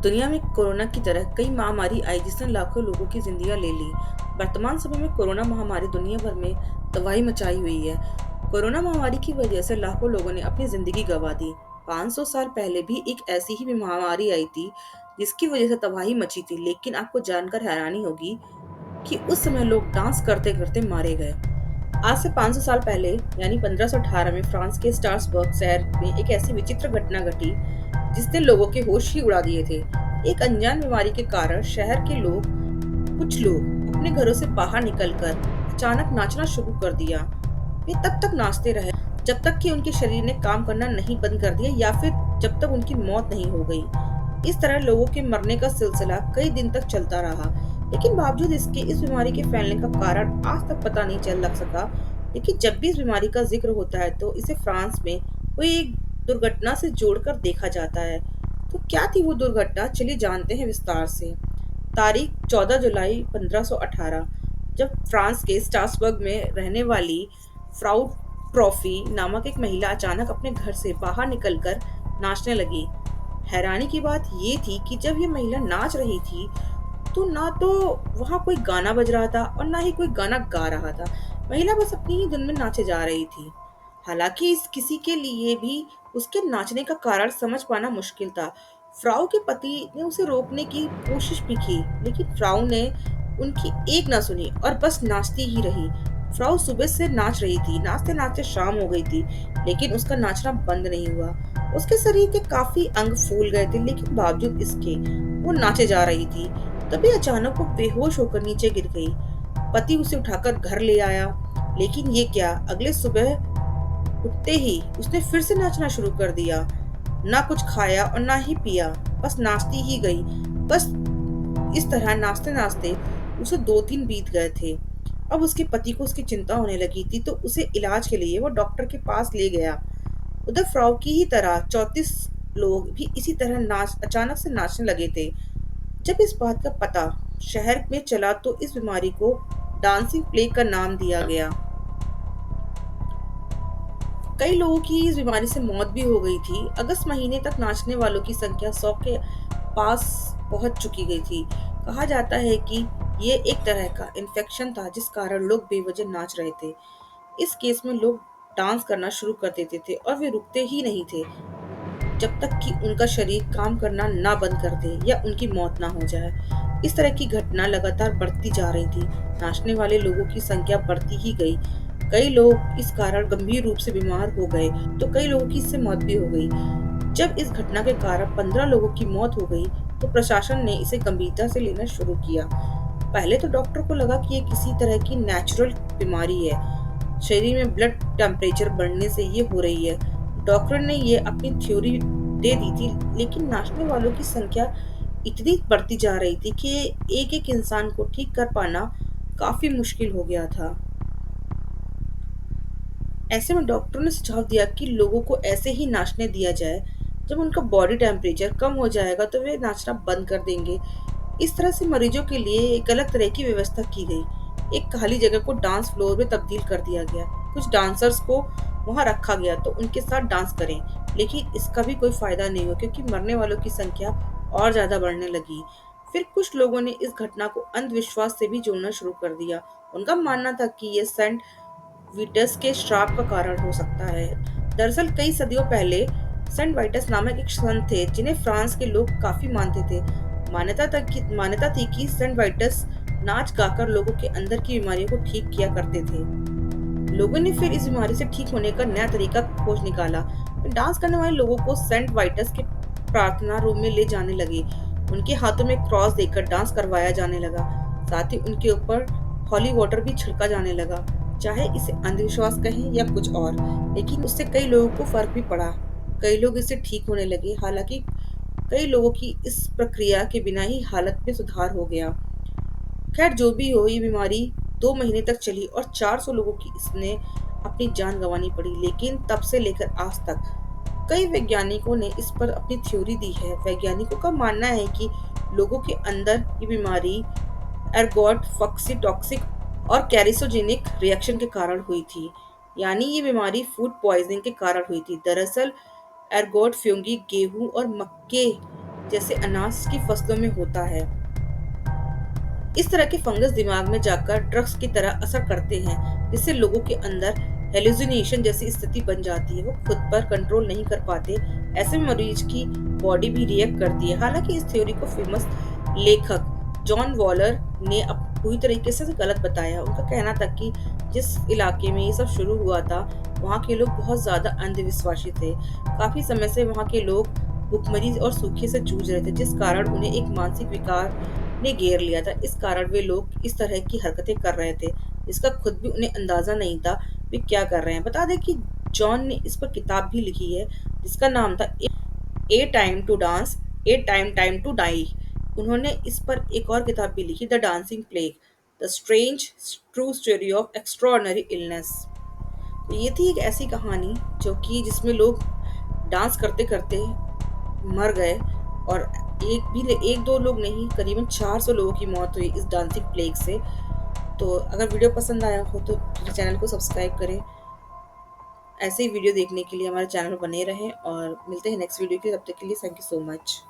दुनिया में कोरोना की तरह कई महामारी आई जिसने लाखों लोगों की जिंदगियां ले ली। वर्तमान समय में कोरोना महामारी दुनिया भर में तबाही मचाई हुई है। कोरोना महामारी की वजह से लाखों लोगों ने अपनी जिंदगी गंवा दी। 500 साल पहले भी एक ऐसी ही महामारी आई थी जिसकी वजह से तबाही मची थी, लेकिन आपको जानकर हैरानी होगी कि उस समय लोग डांस करते करते मारे गए। आज से 500 साल पहले यानी 1518 में फ्रांस के स्ट्रासबर्ग शहर में एक ऐसी विचित्र घटना घटी जिसने लोगों के होश ही उड़ा दिए थे। एक अनजान बीमारी के कारण शहर के कुछ लोग अपने घरों से बाहर निकलकर अचानक नाचना शुरू कर दिया। वे तब तक नाचते रहे जब तक कि उनके शरीर ने काम करना नहीं बंद कर दिया या फिर जब तक उनकी मौत नहीं हो गई। इस तरह लोगों के मरने का सिलसिला कई दिन तक चलता रहा, लेकिन बावजूद इसके इस बीमारी के फैलने का कारण आज तक पता नहीं चल लग सका। लेकिन जब भी इस बीमारी का जिक्र होता है तो इसे फ्रांस में कोई एक दुर्घटना से जोड़कर देखा जाता है। तो क्या थी वो दुर्घटना, चलिए जानते हैं विस्तार से। तारीख 14 जुलाई 1518, जब फ्रांस के स्ट्रासबर्ग में रहने वाली फ्राउ ट्रॉफी नामक एक महिला अचानक अपने घर से बाहर निकलकर नाचने लगी। हैरानी की बात ये थी कि जब ये महिला नाच रही थी तो ना तो वहां कोई गाना बज रहा था और ना ही कोई गाना गा रहा था। महिला बस अपनी ही धुन में नाचे जा रही थी। हालांकि इस किसी के लिए भी उसके नाचने का कारण समझ पाना मुश्किल था। फ्राउ के पति ने उसे रोकने की कोशिश भी की, लेकिन फ्राउ ने उनकी एक ना सुनी और बस नाचती ही रही। फ्राउ सुबह से नाच रही थी, नाचते नाचते शाम हो गई थी, लेकिन उसका नाचना बंद नहीं हुआ। उसके शरीर के काफी अंग फूल गए थे, लेकिन बावजूद इसके वो नाचे जा रही थी। तभी अचानक वो बेहोश होकर नीचे गिर गई। पति उसे उठाकर घर ले आया, लेकिन ये क्या, अगले सुबह उठते ही उसने फिर से नाचना शुरू कर दिया। ना कुछ खाया और ना ही पिया, बस नाचती ही गई। बस इस तरह नाचते नाचते उसे 2 दिन बीत गए थे। अब उसके पति को उसकी चिंता होने लगी थी, तो उसे इलाज के लिए वो डॉक्टर के पास ले गया। उधर फ्रॉक की ही तरह 34 लोग भी इसी तरह नाच अचानक से नाचने लगे थे। जब इस बात का पता शहर में चला तो इस बीमारी को डांसिंग प्लेग का नाम दिया गया। कई लोगों की इस बीमारी से मौत भी हो गई थी। अगस्त महीने तक नाचने वालों की संख्या 100 के पास पहुंच चुकी गई थी। कहा जाता है कि ये एक तरह का इन्फेक्शन था जिस कारण लोग बेवजह नाच रहे थे। इस केस में लोग डांस करना शुरू कर देते थे और वे रुकते ही नहीं थे जब तक कि उनका शरीर काम करना ना बंद कर दे या उनकी मौत ना हो जाए। इस तरह की घटना लगातार बढ़ती जा रही थी। नाचने वाले लोगों की संख्या बढ़ती ही गई। कई लोग इस कारण गंभीर रूप से बीमार हो गए, तो कई लोगों की इससे मौत भी हो गई। जब इस घटना के कारण 15 लोगों की मौत हो गई, तो प्रशासन ने इसे गंभीरता से लेना शुरू किया। पहले तो डॉक्टर को लगा कि ये किसी तरह की नेचुरल बीमारी है, शरीर में ब्लड टेम्परेचर बढ़ने से ये हो रही है। डॉक्टर ने ये अपनी थ्योरी दे दी थी, लेकिन नाचने वालों की संख्या इतनी बढ़ती जा रही थी कि एक एक इंसान को ठीक कर पाना काफी मुश्किल हो गया था। ऐसे में डॉक्टर ने सुझाव दिया कि लोगों को ऐसे ही नाचने दिया जाए। जब उनका बॉडी टेम्परेचर कम हो जाएगा तो वे नाचना बंद कर देंगे। इस तरह से मरीजों के लिए एक अलग तरह की व्यवस्था की गई। एक खाली जगह को डांस फ्लोर में तब्दील कर दिया गया। कुछ डांसर्स को वहां रखा गया तो उनके साथ डांस करें, लेकिन इसका भी कोई फायदा नहीं हुआ क्योंकि मरने वालों की संख्या और ज्यादा बढ़ने लगी। फिर कुछ लोगों ने इस घटना को अंधविश्वास से भी जोड़ना शुरू कर दिया। उनका मानना था कि ये सेंट विटस के श्राप का कारण हो सकता है। दरअसल कई सदियों पहले सेंट वाइटस नामक एक संत थे जिन्हें फ्रांस के लोग काफी मानते थे। मान्यता थी कि सेंट वाइटस नाच गाकर लोगों के अंदर की बीमारियों को ठीक किया करते थे। लोगों ने फिर इस बीमारी से ठीक होने का नया तरीका खोज निकाला। डांस करने वाले लोगों को सेंट वाइटस के प्रार्थना रूम में ले जाने लगे। उनके हाथों में क्रॉस देकर डांस करवाया जाने लगा। साथ ही उनके ऊपर हॉली वाटर भी छिड़का जाने लगा। चाहे इसे अंधविश्वास कहें या कुछ और, लेकिन उससे कई लोगों को फर्क भी पड़ा। कई लोग इससे ठीक होने लगे। हालांकि कई लोगों की इस प्रक्रिया के बिना ही हालत में सुधार हो गया। खैर जो भी हो, ये बीमारी 2 महीने तक चली और 400 लोगों की इसने अपनी जान गंवानी पड़ी। लेकिन तब से लेकर आज तक कई वैज्ञानिकों ने इस पर अपनी थ्योरी दी है। वैज्ञानिकों का मानना है कि लोगों के अंदर ये बीमारी एर्गोट टॉक्सिक और कैरिसोजेनिक रिएक्शन के कारण हुई थी। यानी ये बीमारी फूड पॉइजनिंग के कारण हुई थी। दरअसल एर्गोट फ्यूंगी गेहूं और मक्के जैसे अनाज की फसलों में होता है। इस तरह के फंगस दिमाग में जाकर ड्रग्स की तरह असर करते हैं, जिससे लोगों के अंदर हेलुसिनेशन जैसी स्थिति बन जाती है। वो खुद पर कंट्रोल नहीं कर पाते। ऐसे में मरीज की बॉडी भी रिएक्ट करती है। हालांकि इस थ्योरी को फेमस लेखक जॉन वॉलर ने अब पूरी तरीके से गलत बताया। उनका कहना था कि जिस इलाके में ये सब शुरू हुआ था, वहाँ के लोग बहुत ज्यादा अंधविश्वासी थे। काफी समय से वहाँ के लोग भुखमरी और सूखे से जूझ रहे थे, जिस कारण उन्हें एक मानसिक विकार ने घेर लिया था। इस कारण वे लोग इस तरह की हरकतें कर रहे थे, जिसका खुद भी उन्हें अंदाजा नहीं था वे क्या कर रहे हैं। बता दें कि जॉन ने इस पर किताब भी लिखी है, जिसका नाम था a time to dance, a time to die. उन्होंने इस पर एक और किताब भी लिखी, the dancing plague, the strange true story of extraordinary illness. तो ये थी एक ऐसी कहानी जो कि जिसमें लोग डांस करते करते मर गए, और एक दो लोग नहीं, करीबन 400 लोगों की मौत हुई इस डांसिंग प्लेग से। तो अगर वीडियो पसंद आया हो तो चैनल को सब्सक्राइब करें। ऐसे ही वीडियो देखने के लिए हमारे चैनल पर बने रहें, और मिलते हैं नेक्स्ट वीडियो के, तब तक के लिए थैंक यू सो मच।